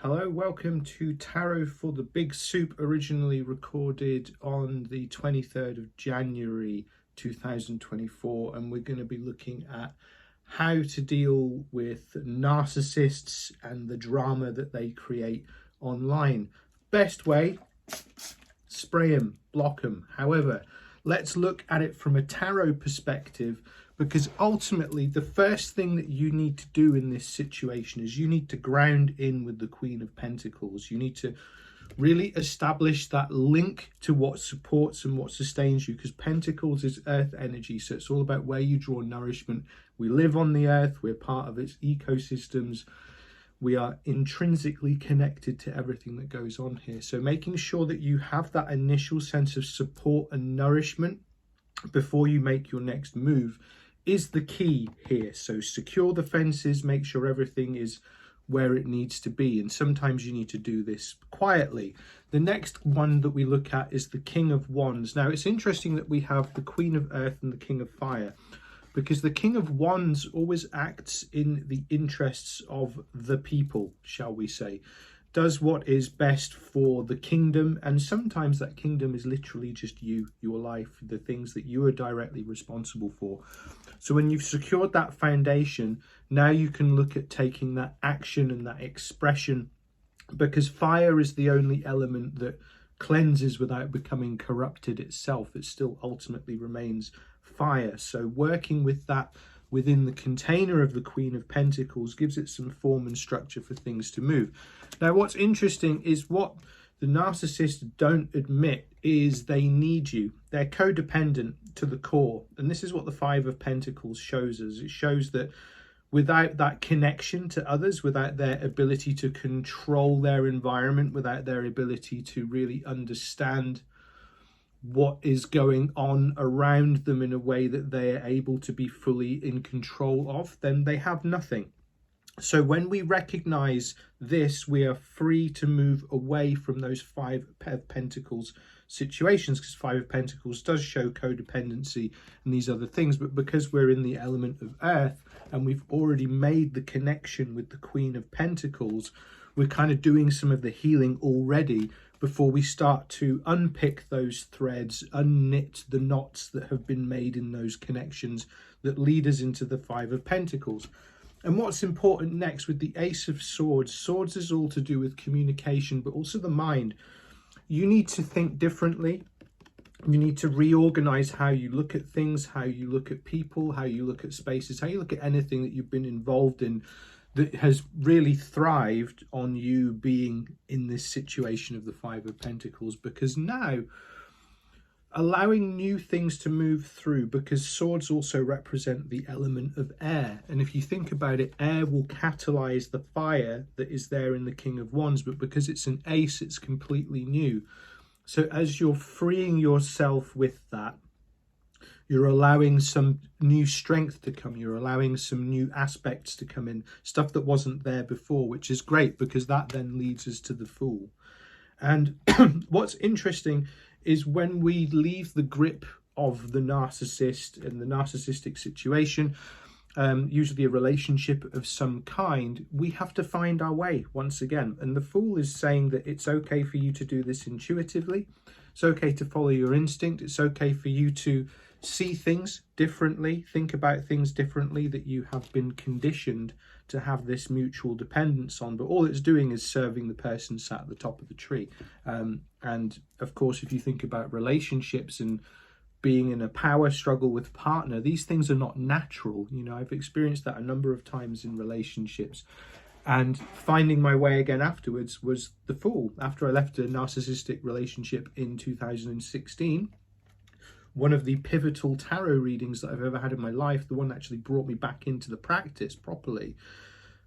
Hello, welcome to Tarot for the Big Soup, originally recorded on the 23rd of January 2024, and we're going to be looking at how to deal with narcissists and the drama that they create online. Best way, spray them, block them. However, let's look at it from a tarot perspective, because ultimately the first thing that you need to do in this situation is you need to ground in with the Queen of Pentacles. You need to really establish that link to what supports and what sustains you, because Pentacles is earth energy, so it's all about where you draw nourishment. We live on the earth, we're part of its ecosystems, we are intrinsically connected to everything that goes on here. So making sure that you have that initial sense of support and nourishment before you make your next move is the key here. So secure the fences, make sure everything is where it needs to be, and sometimes you need to do this quietly. The next one that we look at is the King of Wands. Now it's interesting that we have the Queen of Earth and the King of Fire, because the King of Wands always acts in the interests of the people, shall we say, does what is best for the kingdom, and sometimes that kingdom is literally just you, your life, the things that you are directly responsible for. So when you've secured that foundation, now you can look at taking that action and that expression, because fire is the only element that cleanses without becoming corrupted itself. It still ultimately remains fire. So working with that within the container of the Queen of Pentacles gives it some form and structure for things to move. Now, what's interesting is what the narcissists don't admit is they need you. They're codependent to the core. And this is what the Five of Pentacles shows us. It shows that without that connection to others, without their ability to control their environment, without their ability to really understand what is going on around them in a way that they are able to be fully in control of, then they have nothing. So when we recognize this, we are free to move away from those Five of Pentacles situations, because Five of Pentacles does show codependency and these other things, but because we're in the element of earth and we've already made the connection with the Queen of Pentacles, we're kind of doing some of the healing already before we start to unpick those threads, unknit the knots that have been made in those connections that lead us into the Five of Pentacles. And what's important next with the Ace of Swords, swords is all to do with communication, but also the mind. You need to think differently. You need to reorganize how you look at things, how you look at people, how you look at spaces, how you look at anything that you've been involved in that has really thrived on you being in this situation of the Five of Pentacles, because now allowing new things to move through, because swords also represent the element of air, and if you think about it, air will catalyze the fire that is there in the King of Wands, but because it's an ace, it's completely new. So as you're freeing yourself with that, you're allowing some new strength to come. You're allowing some new aspects to come in, stuff that wasn't there before, which is great, because that then leads us to the Fool. And what's interesting is when we leave the grip of the narcissist and the narcissistic situation, usually a relationship of some kind, we have to find our way once again. And the Fool is saying that it's okay for you to do this intuitively. It's okay to follow your instinct. It's okay for you to see things differently, think about things differently, that you have been conditioned to have this mutual dependence on, but all it's doing is serving the person sat at the top of the tree. And of course, if you think about relationships and being in a power struggle with partner, these things are not natural. You know, I've experienced that a number of times in relationships, and finding my way again afterwards was the Fool. After I left a narcissistic relationship in 2016, one of the pivotal tarot readings that I've ever had in my life, the one that actually brought me back into the practice properly,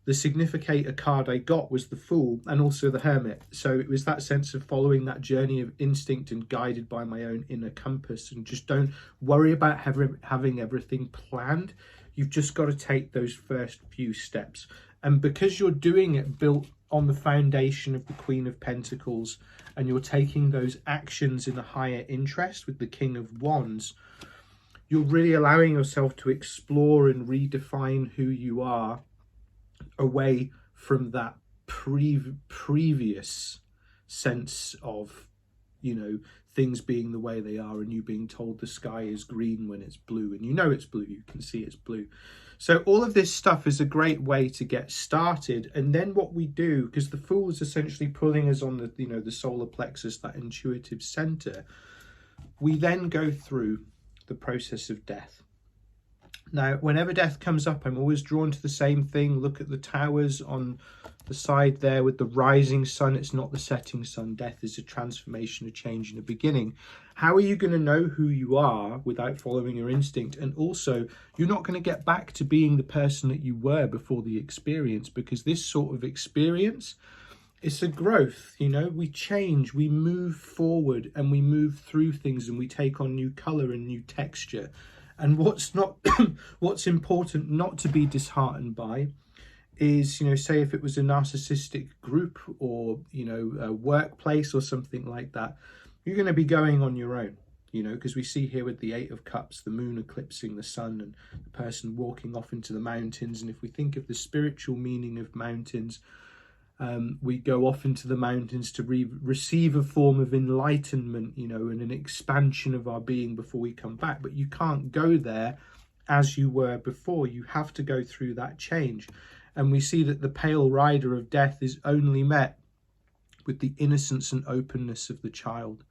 the significator card I got was the Fool and also the Hermit. So it was that sense of following that journey of instinct and guided by my own inner compass, and just don't worry about having everything planned. You've just got to take those first few steps. And because you're doing it built on the foundation of the Queen of Pentacles, and you're taking those actions in a higher interest with the King of Wands, you're really allowing yourself to explore and redefine who you are away from that previous sense of, you know, things being the way they are, and you being told the sky is green when it's blue, and you know it's blue, you can see it's blue. So all of this stuff is a great way to get started. And then what we do, because the Fool is essentially pulling us on the, you know, the solar plexus, that intuitive center, we then go through the process of death. Now, whenever death comes up, I'm always drawn to the same thing. Look at the towers on the side there with the rising sun. It's not the setting sun. Death is a transformation, a change, and a beginning. How are you going to know who you are without following your instinct? And also, you're not going to get back to being the person that you were before the experience, because this sort of experience, it's a growth, you know, we change, we move forward, and we move through things, and we take on new color and new texture. And what's important not to be disheartened by is, you know, say if it was a narcissistic group, or, you know, a workplace or something like that, you're going to be going on your own, you know, because we see here with the 8 of Cups, the moon eclipsing the sun, and the person walking off into the mountains. And if we think of the spiritual meaning of mountains, we go off into the mountains to receive a form of enlightenment, you know, and an expansion of our being before we come back. But you can't go there as you were before. You have to go through that change. And we see that the pale rider of death is only met with the innocence and openness of the child.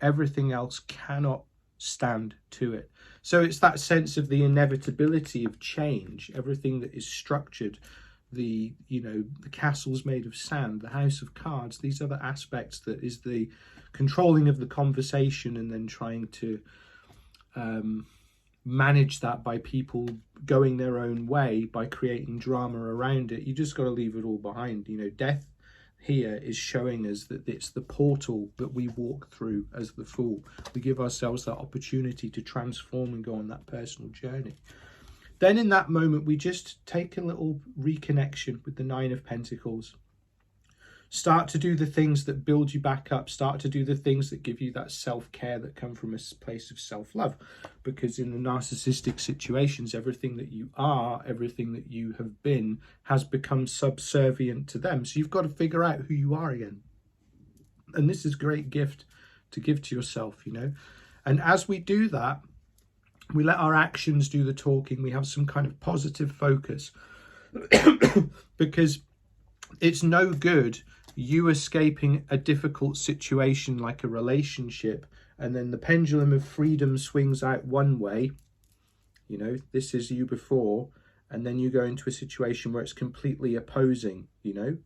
Everything else cannot stand to it. So it's that sense of the inevitability of change. Everything that is structured, the, you know, the castles made of sand, the house of cards, these other aspects, that is the controlling of the conversation, and then trying to manage that by people going their own way, by creating drama around it. You just got to leave it all behind. You know, death here is showing us that it's the portal that we walk through as the Fool. We give ourselves that opportunity to transform and go on that personal journey. Then in that moment, we just take a little reconnection with the 9 of Pentacles. Start to do the things that build you back up. Start to do the things that give you that self-care, that come from a place of self-love. Because in the narcissistic situations, everything that you are, everything that you have been, has become subservient to them. So you've got to figure out who you are again. And this is a great gift to give to yourself, you know. And as we do that, we let our actions do the talking. We have some kind of positive focus. Because it's no good you escaping a difficult situation like a relationship, and then the pendulum of freedom swings out one way, you know, this is you before, and then you go into a situation where it's completely opposing, you know.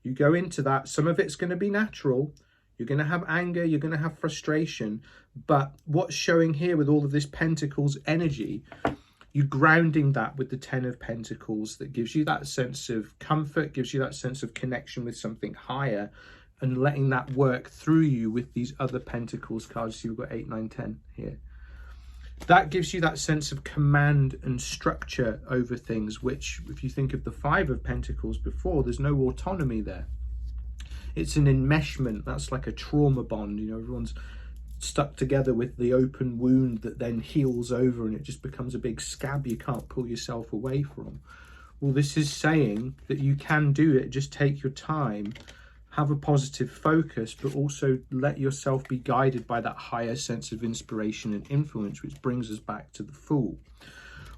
You go into that, some of it's going to be natural. You're going to have anger, you're going to have frustration, but what's showing here with all of this Pentacles energy, you're grounding that with the 10 of Pentacles, that gives you that sense of comfort, gives you that sense of connection with something higher, and letting that work through you with these other Pentacles cards. So you've got 8, 9, 10 here. That gives you that sense of command and structure over things, which if you think of the 5 of Pentacles before, there's no autonomy there. It's an enmeshment. That's like a trauma bond. You know, everyone's stuck together with the open wound that then heals over, and it just becomes a big scab you can't pull yourself away from. Well, this is saying that you can do it. Just take your time, have a positive focus, but also let yourself be guided by that higher sense of inspiration and influence, which brings us back to the Fool.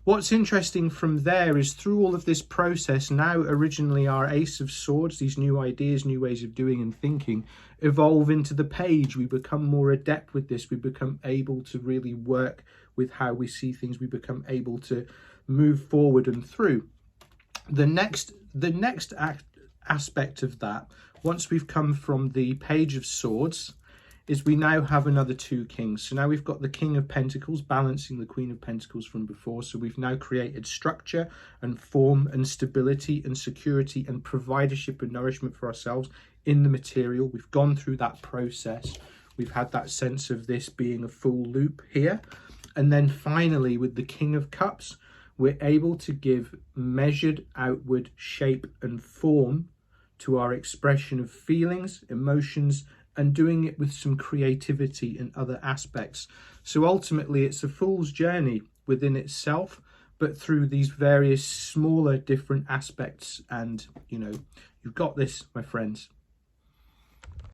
What's interesting from there is through all of this process, now originally our Ace of Swords, these new ideas, new ways of doing and thinking, evolve into the Page. We become more adept with this. We become able to really work with how we see things. We become able to move forward and through. The next aspect of that, once we've come from the Page of Swords, is we now have another 2 kings. So now we've got the King of Pentacles balancing the Queen of Pentacles from before. So we've now created structure and form and stability and security and providership and nourishment for ourselves in the material. We've gone through that process. We've had that sense of this being a full loop here. And then finally, with the King of Cups, we're able to give measured outward shape and form to our expression of feelings, emotions, and doing it with some creativity and other aspects. So ultimately, it's a Fool's journey within itself, but through these various smaller different aspects. And, you know, You've got this, my friends.